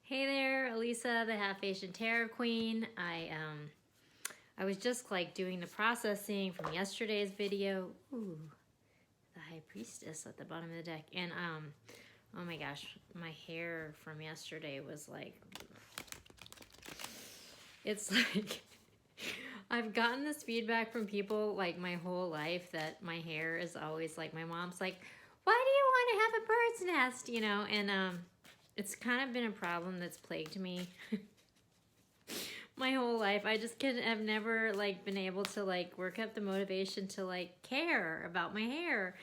Hey there, Elisa, the Half Asian Tarot Queen. I was just like doing the processing from yesterday's video. Ooh, the High Priestess at the bottom of the deck, and oh my gosh, my hair from yesterday was like, it's like I've gotten this feedback from people like my whole life that my hair is always like, my mom's like, why do you want to have a bird's nest, you know? And it's kind of been a problem that's plagued me my whole life. I just have never like been able to like work up the motivation to like care about my hair.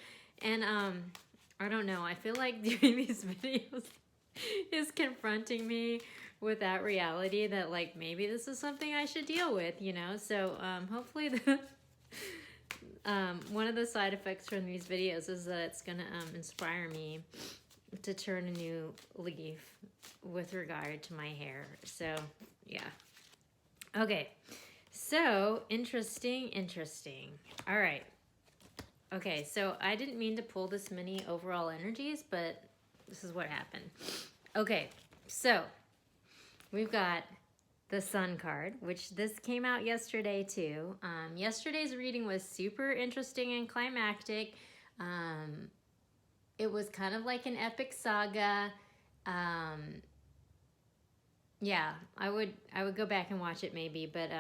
And I don't know, I feel like doing these videos is confronting me with that reality that like maybe this is something I should deal with, you know? So hopefully the one of the side effects from these videos is that it's gonna inspire me to turn a new leaf with regard to my hair. So yeah. Okay, so interesting. All right. Okay, so I didn't mean to pull this many overall energies, but this is what happened. Okay, so we've got the Sun card, which this came out yesterday too. Yesterday's reading was super interesting and climactic. It was kind of like an epic saga. Yeah, I would go back and watch it maybe, but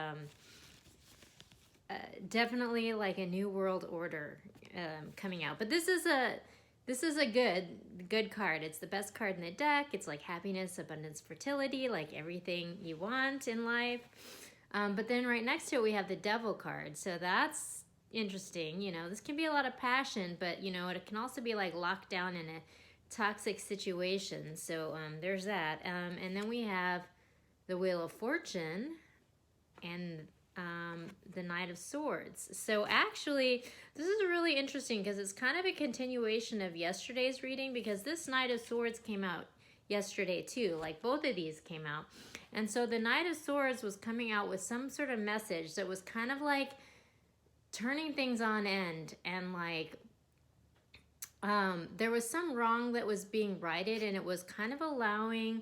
definitely like a new world order coming out. But this is a good card. It's the best card in the deck. It's like happiness, abundance, fertility, like everything you want in life. But then right next to it we have the Devil card. So that's interesting. You know, this can be a lot of passion, but you know, it can also be like locked down in a toxic situation. So there's that. And then we have the Wheel of Fortune and the Knight of Swords. So actually, this is really interesting because it's kind of a continuation of yesterday's reading, because this Knight of Swords came out yesterday too. Like both of these came out. And so the Knight of Swords was coming out with some sort of message that was kind of like turning things on end, and like there was some wrong that was being righted, and it was kind of allowing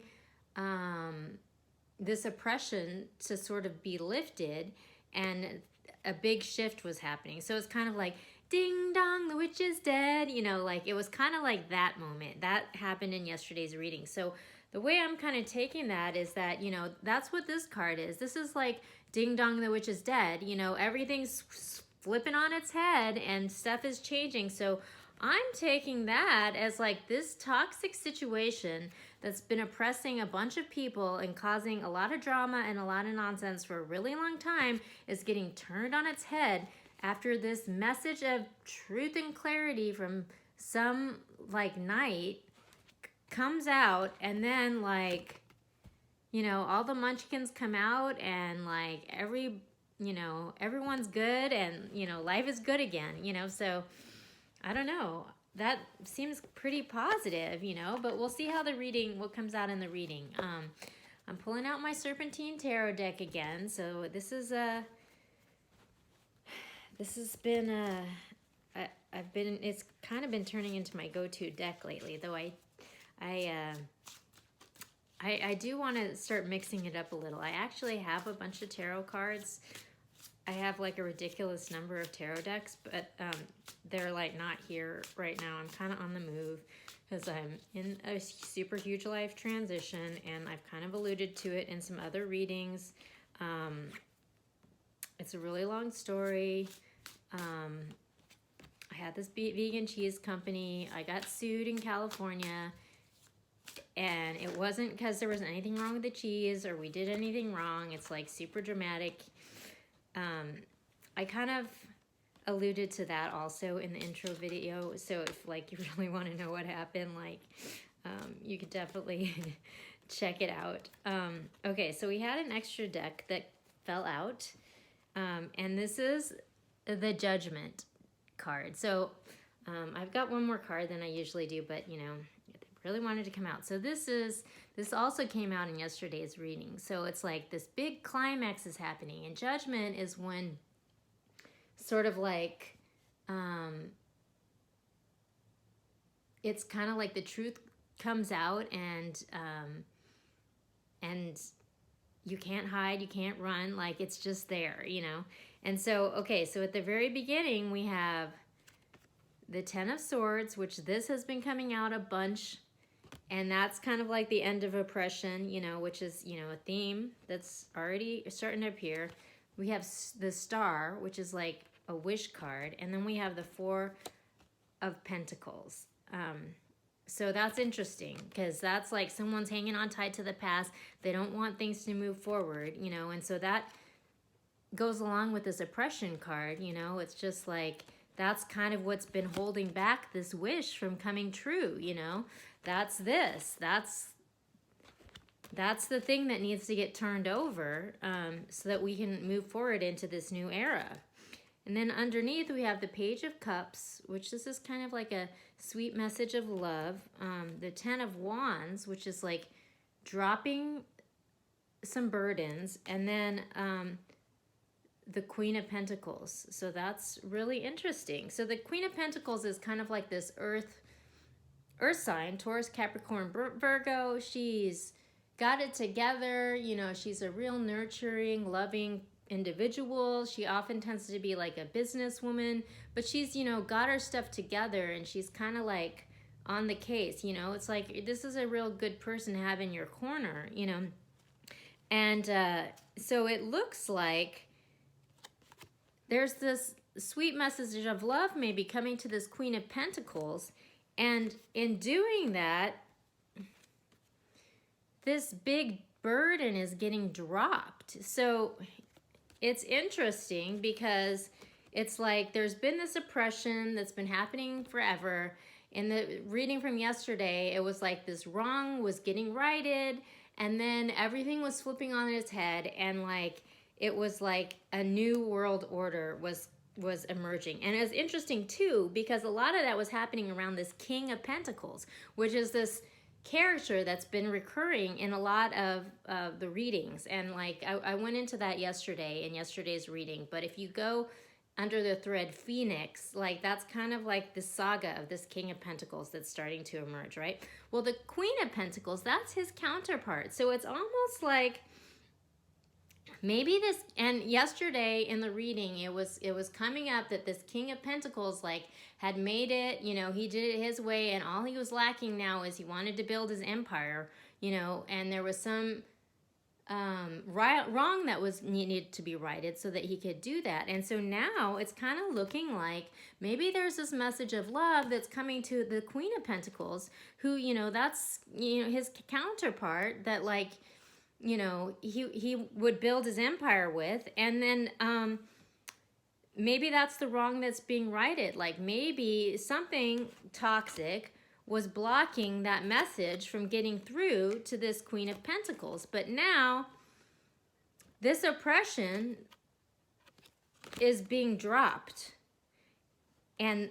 this oppression to sort of be lifted, and a big shift was happening. So it's kind of like, ding dong, the witch is dead. You know, like it was kind of like that moment. That happened in yesterday's reading. So the way I'm kind of taking that is that, you know, that's what this card is. This is like, ding dong, the witch is dead. You know, everything's flipping on its head and stuff is changing. So I'm taking that as like this toxic situation that's been oppressing a bunch of people and causing a lot of drama and a lot of nonsense for a really long time is getting turned on its head after this message of truth and clarity from some like knight comes out. And then like, you know, all the munchkins come out, and like everyone's good, and you know, life is good again, you know. So I don't know. That seems pretty positive, you know, but we'll see how what comes out in the reading. I'm pulling out my Serpentine Tarot deck again. So this has been it's kind of been turning into my go-to deck lately, though I do want to start mixing it up a little. I actually have a bunch of tarot cards. I have like a ridiculous number of tarot decks, but they're like not here right now. I'm kind of on the move because I'm in a super huge life transition, and I've kind of alluded to it in some other readings. It's a really long story. I had this vegan cheese company. I got sued in California, and it wasn't because there was anything wrong with the cheese or we did anything wrong. It's like super dramatic. I kind of alluded to that also in the intro video, so if like you really want to know what happened, like you could definitely check it out. Okay, so we had an extra deck that fell out, and this is the Judgment card. So I've got one more card than I usually do, but you know, really wanted to come out. So this also came out in yesterday's reading. So it's like this big climax is happening, and Judgment is when sort of like it's kind of like the truth comes out, and and you can't hide, you can't run, like it's just there, you know. And so, okay, so at the very beginning we have the Ten of Swords, which this has been coming out a bunch, and that's kind of like the end of oppression, you know, which is, you know, a theme that's already starting to appear. We have the Star, which is like a wish card, and then we have the Four of Pentacles. So that's interesting, because that's like someone's hanging on tight to the past. They don't want things to move forward, you know, and so that goes along with this oppression card, you know. It's just like, that's kind of what's been holding back this wish from coming true, you know. That's this. That's the thing that needs to get turned over, so that we can move forward into this new era. And then underneath we have the Page of Cups, which this is kind of like a sweet message of love. The Ten of Wands, which is like dropping some burdens. And then the Queen of Pentacles. So that's really interesting. So the Queen of Pentacles is kind of like this earth sign, Taurus, Capricorn, Virgo. She's got it together. You know, she's a real nurturing, loving individual. She often tends to be like a businesswoman, but she's, you know, got her stuff together, and she's kind of like on the case, you know. It's like, this is a real good person to have in your corner, you know. And so it looks like there's this sweet message of love maybe coming to this Queen of Pentacles, and in doing that, this big burden is getting dropped. So it's interesting, because it's like there's been this oppression that's been happening forever. In the reading from yesterday, it was like this wrong was getting righted, and then everything was flipping on its head, and like it was like a new world order was emerging. And it was interesting too, because a lot of that was happening around this King of Pentacles, which is this character that's been recurring in a lot of the readings. And like I went into that yesterday in yesterday's reading, but if you go under the thread Phoenix, like that's kind of like the saga of this King of Pentacles that's starting to emerge, right? Well, the Queen of Pentacles, that's his counterpart. So it's almost like maybe this, and yesterday in the reading, it was coming up that this King of Pentacles like had made it, you know, he did it his way, and all he was lacking now is he wanted to build his empire, you know, and there was some wrong that was needed to be righted so that he could do that. And so now it's kind of looking like maybe there's this message of love that's coming to the Queen of Pentacles, who, you know, that's, you know, his counterpart that like, you know, he would build his empire with. And then maybe that's the wrong that's being righted. Like maybe something toxic was blocking that message from getting through to this Queen of Pentacles. But now this oppression is being dropped, and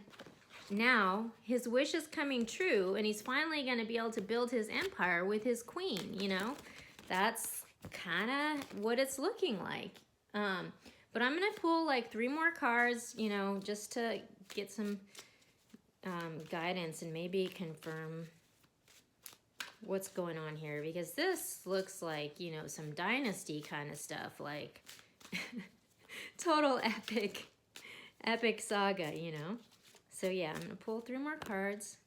now his wish is coming true, and he's finally going to be able to build his empire with his queen, you know. That's kind of what it's looking like. But I'm going to pull like 3 more cards, you know, just to get some guidance and maybe confirm what's going on here, because this looks like, you know, some Dynasty kind of stuff, like total epic saga, you know. So yeah, I'm gonna pull 3 more cards.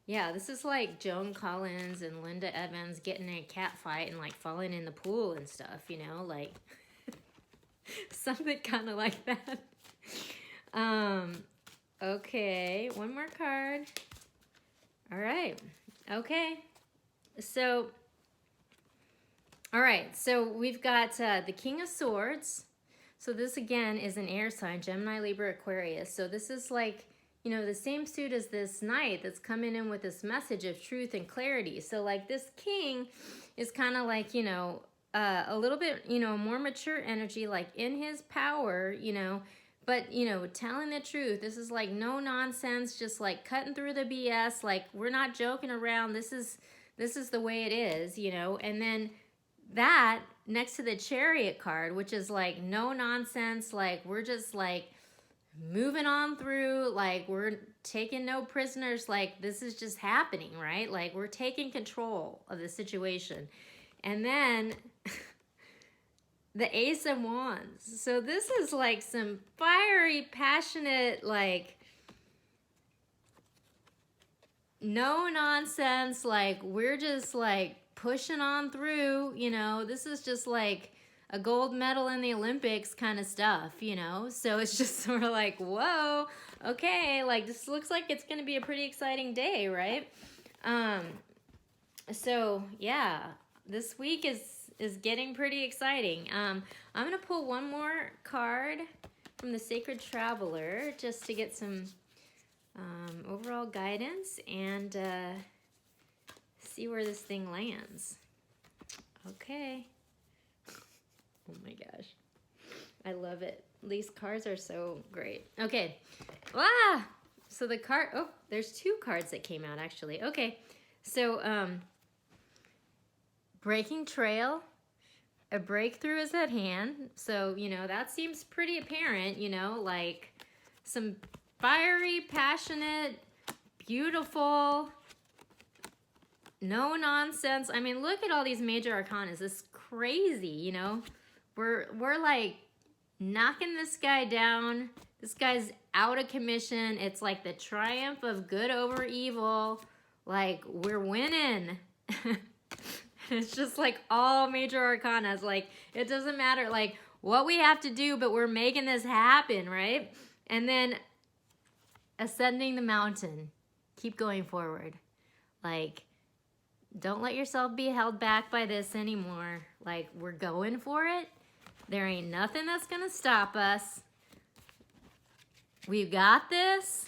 Yeah, this is like Joan Collins and Linda Evans getting in a cat fight and like falling in the pool and stuff, you know, like something kind of like that. Okay, 1 more card. All right. Okay. So, all right. So we've got the King of Swords. So this again is an air sign, Gemini, Libra, Aquarius. So this is like, you know, the same suit as this knight that's coming in with this message of truth and clarity. So like this king is kind of like, you know, a little bit, you know, more mature energy, like in his power, you know, but, you know, telling the truth. This is like no nonsense, just like cutting through the BS. Like we're not joking around. This is the way it is, you know. And then that next to the Chariot card, which is like no nonsense. Like we're just like moving on through, like we're taking no prisoners, like this is just happening, right? Like we're taking control of the situation. And then the Ace of Wands. So this is like some fiery, passionate, like no nonsense, like we're just like pushing on through, you know. This is just like a gold medal in the Olympics kind of stuff, you know. So it's just sort of like, whoa, okay, like this looks like it's gonna be a pretty exciting day, right? So yeah, this week is getting pretty exciting. I'm gonna pull one more card from the Sacred Traveler just to get some overall guidance and see where this thing lands. Okay. Oh my gosh. I love it. These cards are so great. Okay. Ah! So the card, oh, there's two cards that came out actually. Okay. So, breaking trail, a breakthrough is at hand. So, you know, that seems pretty apparent, you know, like some fiery, passionate, beautiful, no nonsense. I mean, look at all these major arcana. This is crazy, you know. We're like knocking this guy down. This guy's out of commission. It's like the triumph of good over evil. Like we're winning. It's just like all major arcanas. Like it doesn't matter like what we have to do, but we're making this happen, right? And then ascending the mountain. Keep going forward. Like don't let yourself be held back by this anymore. Like we're going for it. There ain't nothing that's gonna stop us. We've got this.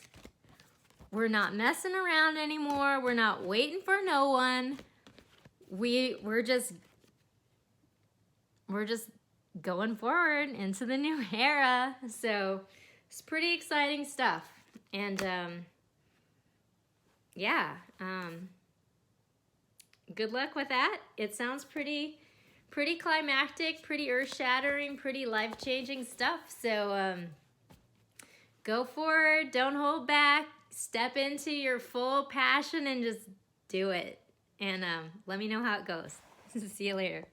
We're not messing around anymore. We're not waiting for no one. We're just going forward into the new era. So it's pretty exciting stuff. And yeah, good luck with that. It sounds pretty climactic, pretty earth-shattering, pretty life-changing stuff. So go forward, don't hold back, step into your full passion and just do it. And let me know how it goes. See you later.